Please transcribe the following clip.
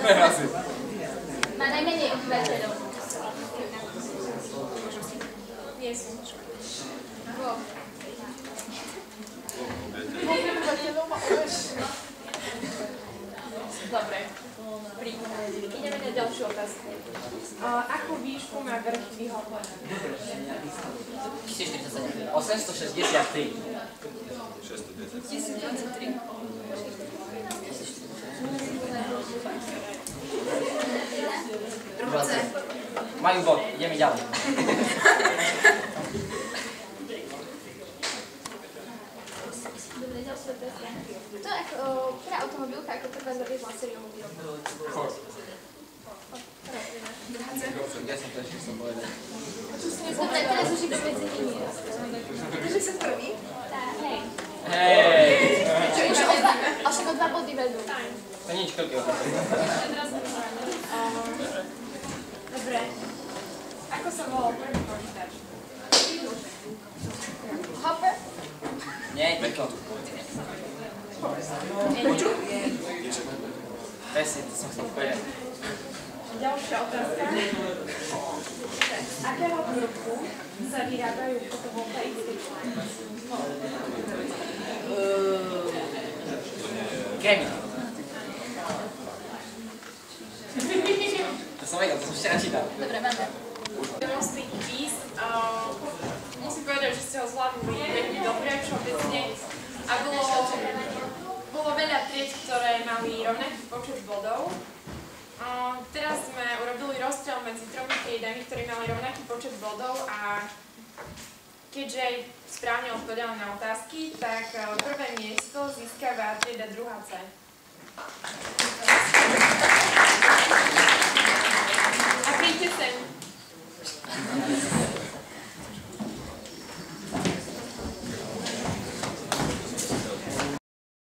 Má najmenej obyvateľov. Nie sú. Dobre. Ideme na ďalšiu otázku. Akú výšku má vrch Výhopa? 1047. 863. 1023. Majú bod, ideme ďalej. Dobre, ďalšia otázka. Ktorá automobilka ako prvá zaviedla sériovú výrobu? Ford. Ja som to ešte chcel povedať. Dobre, teraz už iba medzi nimi. Takže som prvý? Hej. Hej! Až o 2 body vedú. To nič, koľko je. Dobre. Ako sa volal prvý počítač? Hopper? Nie, to. Presne, to som chcel povedať. Ďalšia otázka. Z akého druhu sa vyrábajú fotovoltaické články? Kemi. To som vedel, to som včera čítal. Dobre, máme. Mostný kvíz. Musím povedať, že ste ho zvládli veľmi dobre, všeobecne. A bolo veľa tried, ktoré mali rovnaký počet bodov. Teraz sme urobili rozdiel medzi 3 triedami, ktorí mali rovnaký počet bodov a keďže správne odpovedali na otázky, tak prvé miesto získava trieda 2C.